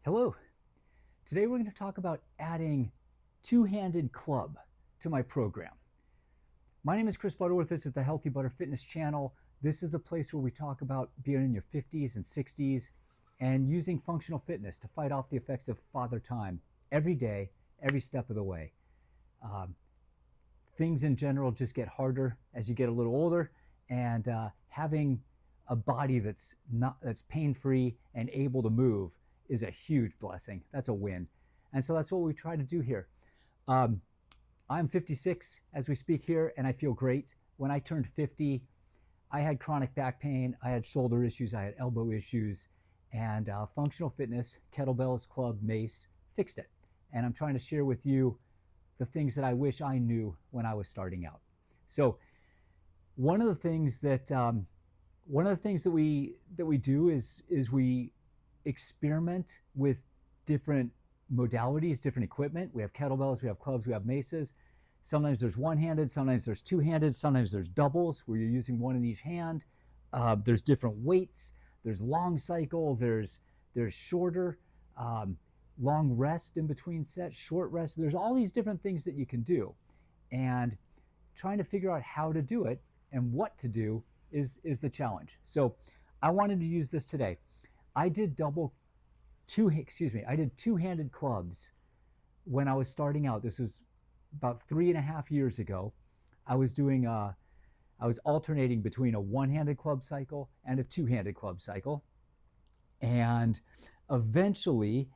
Hello. Today we're going to talk about adding two-handed club to my program. My name is Chris Butterworth. This is the Healthy Butter Fitness channel. This is the place where we talk about being in your 50s and 60s and using functional fitness to fight off the effects of father time every day, every step of the way. Things in general just get harder as you get a little older, and having a body that's pain-free and able to move is a huge blessing. That's a win. And so that's what we try to do here. I'm 56 as we speak here, and I feel great. When I turned 50, I had chronic back pain, I had shoulder issues, I had elbow issues, and functional fitness, kettlebells, club, Mace, fixed it. And I'm trying to share with you the things that I wish I knew when I was starting out. So one of the things that we do is we experiment with different modalities, different equipment. We have kettlebells, we have clubs, we have maces. Sometimes there's one-handed, sometimes there's two-handed, sometimes there's doubles where you're using one in each hand. There's different weights. There's long cycle, there's shorter, long rest in between sets, short rest. There's all these different things that you can do. And trying to figure out how to do it and what to do is the challenge. So I wanted to use this today. I did two-handed clubs when I was starting out. This was about 3.5 years ago. I was alternating between a one-handed club cycle and a two-handed club cycle. And eventually,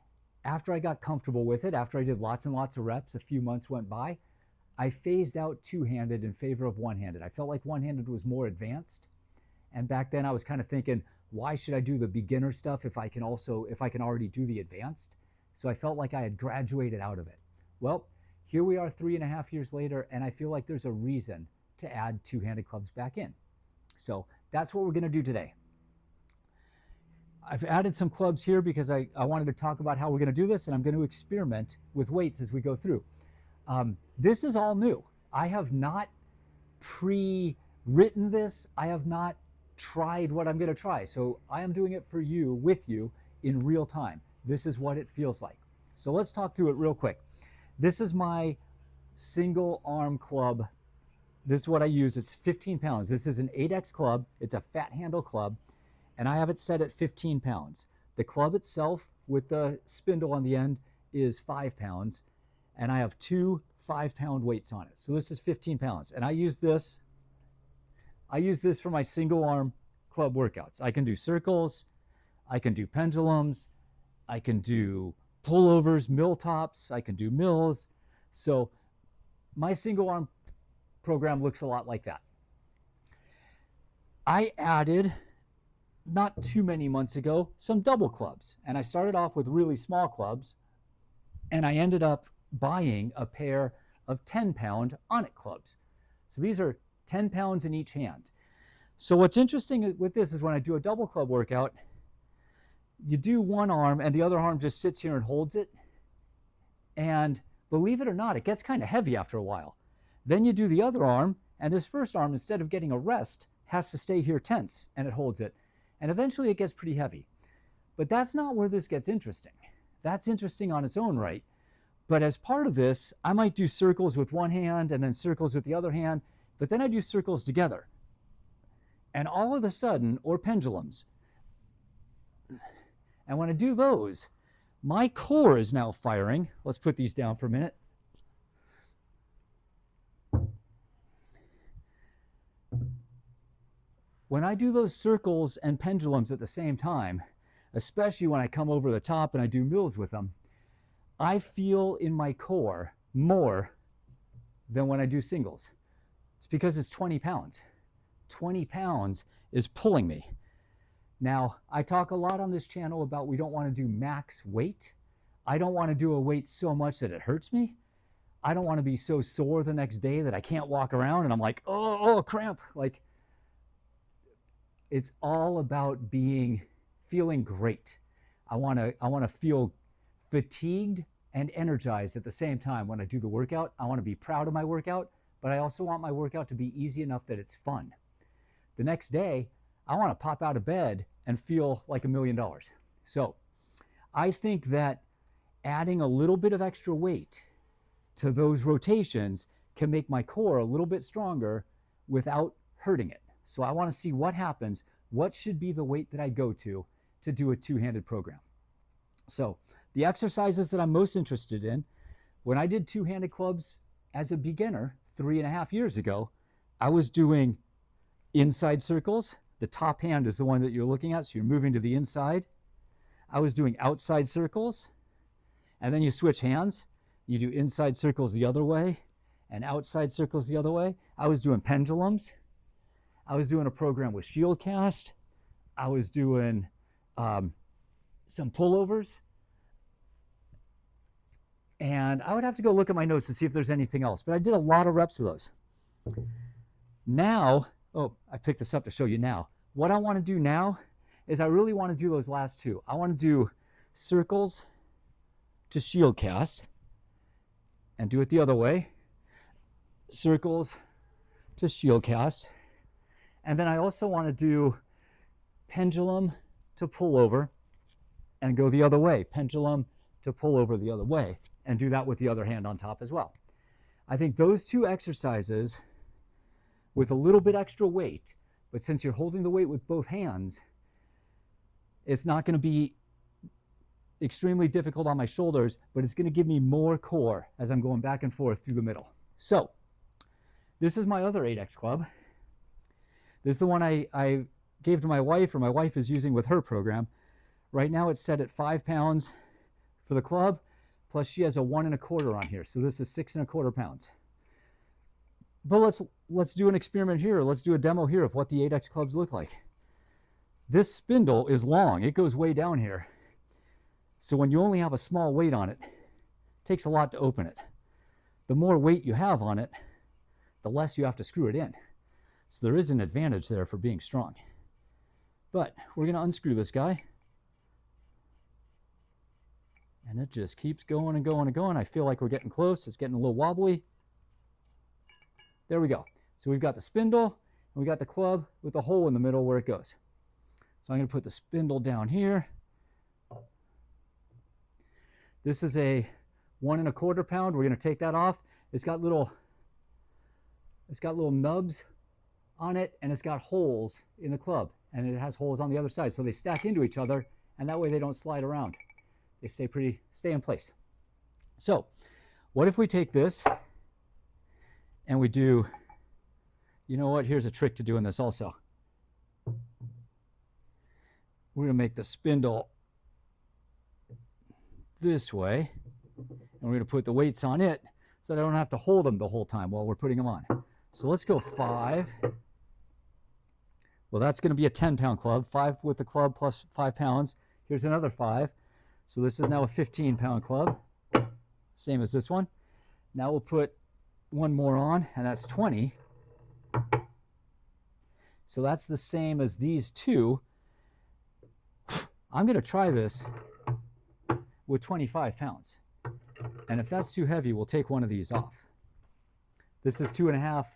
after I got comfortable with it, after I did lots and lots of reps, a few months went by, I phased out two-handed in favor of one-handed. I felt like one-handed was more advanced. And back then I was kind of thinking, why should I do the beginner stuff if I can already do the advanced? So I felt like I had graduated out of it. Well, here we are 3.5 years later, and I feel like there's a reason to add two-handed clubs back in. So that's what we're going to do today. I've added some clubs here because I wanted to talk about how we're going to do this, and I'm going to experiment with weights as we go through. This is all new. I have not pre-written this. I have not tried what I'm going to try. So I am doing it for you, with you, in real time. This is what it feels like. So let's talk through it real quick. This is my single arm club. This is what I use. It's 15 pounds. This is an 8X club. It's a fat handle club, and I have it set at 15 pounds. The club itself with the spindle on the end is 5 pounds, and I have two 5-pound weights on it. So this is 15 pounds, and I use this for my single arm club workouts. I can do circles, I can do pendulums, I can do pullovers, mill tops, I can do mills. So my single arm program looks a lot like that. I added, not too many months ago, some double clubs. And I started off with really small clubs, and I ended up buying a pair of 10-pound Onnit clubs. So these are 10 pounds in each hand. So what's interesting with this is when I do a double club workout, you do one arm and the other arm just sits here and holds it. And believe it or not, it gets kind of heavy after a while. Then you do the other arm, and this first arm, instead of getting a rest, has to stay here tense, and it holds it. And eventually it gets pretty heavy. But that's not where this gets interesting. That's interesting on its own right. But as part of this, I might do circles with one hand and then circles with the other hand, but then I do circles together. And all of a sudden, or pendulums. And when I do those, my core is now firing. Let's put these down for a minute. When I do those circles and pendulums at the same time, especially when I come over the top and I do mills with them, I feel in my core more than when I do singles. It's because it's 20 pounds. 20 pounds is pulling me. Now, I talk a lot on this channel about we don't want to do max weight. I don't want to do a weight so much that it hurts me. I don't want to be so sore the next day that I can't walk around and I'm like, oh, cramp. Like, it's all about feeling great. I want to feel fatigued and energized at the same time when I do the workout. I want to be proud of my workout, but I also want my workout to be easy enough that it's fun. The next day, I want to pop out of bed and feel like $1 million. So I think that adding a little bit of extra weight to those rotations can make my core a little bit stronger without hurting it. So I want to see what happens. What should be the weight that I go to do a two-handed program? So the exercises that I'm most interested in, when I did two-handed clubs as a beginner 3.5 years ago, I was doing inside circles. The top hand is the one that you're looking at, so you're moving to the inside. I was doing outside circles, and then you switch hands. You do inside circles the other way and outside circles the other way. I was doing pendulums. I was doing a program with shield cast. I was doing some pullovers. And I would have to go look at my notes to see if there's anything else, but I did a lot of reps of those. Now, oh, I picked this up to show you now. What I want to do now is I really want to do those last two. I want to do circles to shield cast and do it the other way. Circles to shield cast. And then I also want to do pendulum to pull over and go the other way. Pendulum to pull over the other way and do that with the other hand on top as well. I think those two exercises with a little bit extra weight, but since you're holding the weight with both hands, it's not going to be extremely difficult on my shoulders, but it's going to give me more core as I'm going back and forth through the middle. So this is my other 8X club. This is the one I gave to my wife, or my wife is using with her program. Right now it's set at 5 pounds for the club, plus she has a 1 1/4 on here. So this is 6 1/4 pounds. But let's do an experiment here. Let's do a demo here of what the 8X clubs look like. This spindle is long. It goes way down here. So when you only have a small weight on it, it takes a lot to open it. The more weight you have on it, the less you have to screw it in. So there is an advantage there for being strong. But we're going to unscrew this guy. And it just keeps going and going and going. I feel like we're getting close. It's getting a little wobbly. There we go. So we've got the spindle, and we got the club with the hole in the middle where it goes. So I'm going to put the spindle down here. This is a 1 1/4 pound. We're going to take that off. It's got little nubs on it, and it's got holes in the club, and it has holes on the other side. So they stack into each other, and that way they don't slide around. They stay in place. So what if we take this and we do, you know what, here's a trick to doing this also. We're going to make the spindle this way, and we're going to put the weights on it so that I don't have to hold them the whole time while we're putting them on. So let's go 5. Well, that's going to be a 10-pound club. 5 with the club plus 5 pounds. Here's another 5. So this is now a 15-pound club, same as this one. Now we'll put one more on, and that's 20. So that's the same as these two. I'm going to try this with 25 pounds. And if that's too heavy, we'll take one of these off. This is 2.5,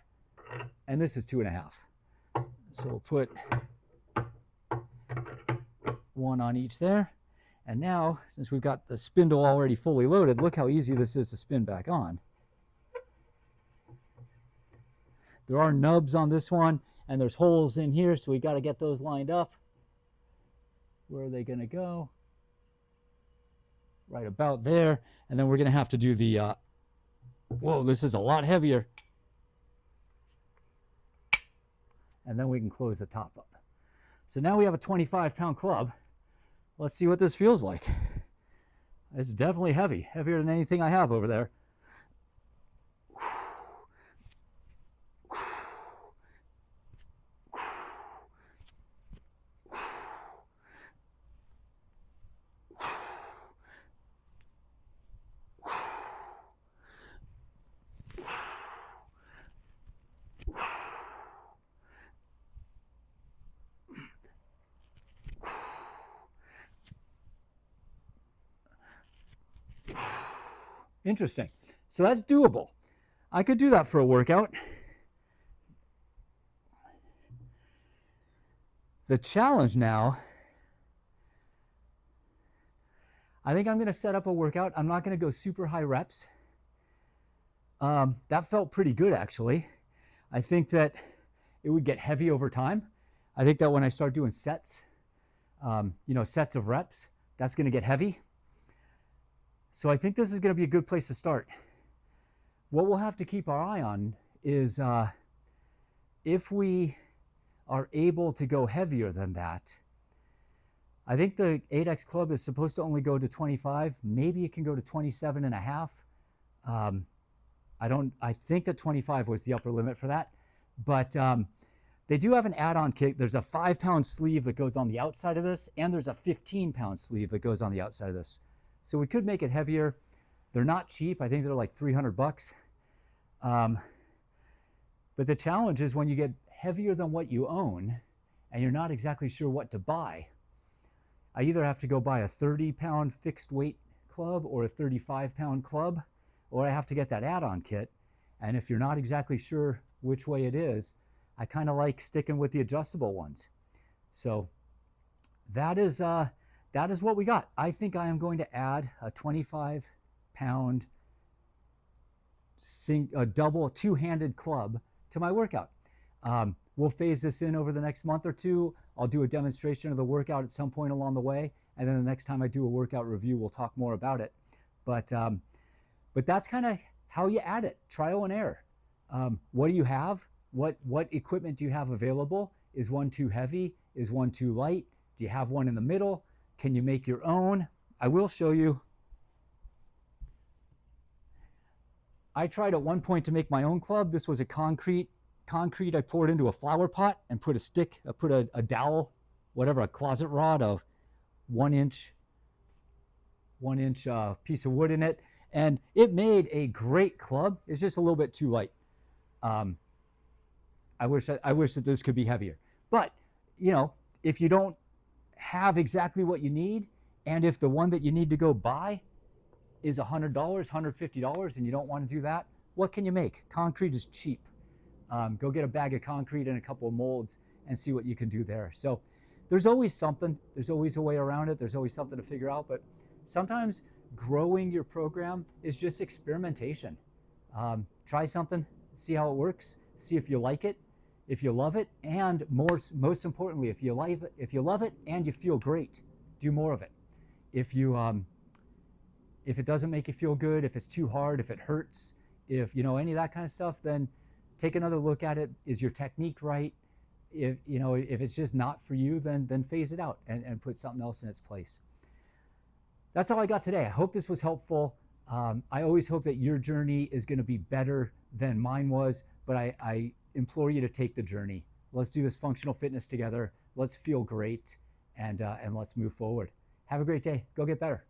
and this is 2.5. So we'll put one on each there. And now, since we've got the spindle already fully loaded, look how easy this is to spin back on. There are nubs on this one, and there's holes in here, so we got to get those lined up. Where are they going to go? Right about there. And then we're going to have to do the, whoa, this is a lot heavier. And then we can close the top up. So now we have a 25-pound club. Let's see what this feels like. It's definitely heavy, heavier than anything I have over there. Interesting. So that's doable. I could do that for a workout. The challenge now, I think I'm going to set up a workout. I'm not going to go super high reps. That felt pretty good, actually. I think that it would get heavy over time. I think that when I start doing sets, sets of reps, that's going to get heavy. So I think this is going to be a good place to start. What we'll have to keep our eye on is if we are able to go heavier than that. I think the 8X Club is supposed to only go to 25. Maybe it can go to 27 and a half. I think that 25 was the upper limit for that. But they do have an add-on kit. There's a 5-pound sleeve that goes on the outside of this, and there's a 15-pound sleeve that goes on the outside of this. So we could make it heavier. They're not cheap. I think they're like $300. But the challenge is when you get heavier than what you own and you're not exactly sure what to buy, I either have to go buy a 30-pound fixed weight club or a 35-pound club, or I have to get that add-on kit. And if you're not exactly sure which way it is, I kind of like sticking with the adjustable ones. So that is what we got. I think I am going to add a 25-pound double two-handed club to my workout. We'll phase this in over the next month or two. I'll do a demonstration of the workout at some point along the way, and then the next time I do a workout review, we'll talk more about it. But that's kind of how you add it, trial and error. What do you have? What equipment do you have available? Is one too heavy? Is one too light? Do you have one in the middle? Can you make your own? I will show you. I tried at one point to make my own club. This was a concrete I poured into a flower pot and put a stick, I put a dowel, whatever, a closet rod, a 1-inch piece of wood in it, and it made a great club. It's just a little bit too light. I wish that this could be heavier. But if you don't have exactly what you need, and if the one that you need to go buy is $100, $150, and you don't want to do that, what can you make? Concrete is cheap. Go get a bag of concrete and a couple of molds and see what you can do there. So there's always something. There's always a way around it. There's always something to figure out. But sometimes growing your program is just experimentation. Try something, see how it works, see if you like it, if you love it, and most importantly, if you love it and you feel great, do more of it. If it doesn't make you feel good, if it's too hard, if it hurts, if any of that kind of stuff, then take another look at it. Is your technique right? If it's just not for you, then phase it out and put something else in its place. That's all I got today. I hope this was helpful. I always hope that your journey is going to be better than mine was, but I implore you to take the journey. Let's do this functional fitness together. Let's feel great, and let's move forward. Have a great day. Go get better.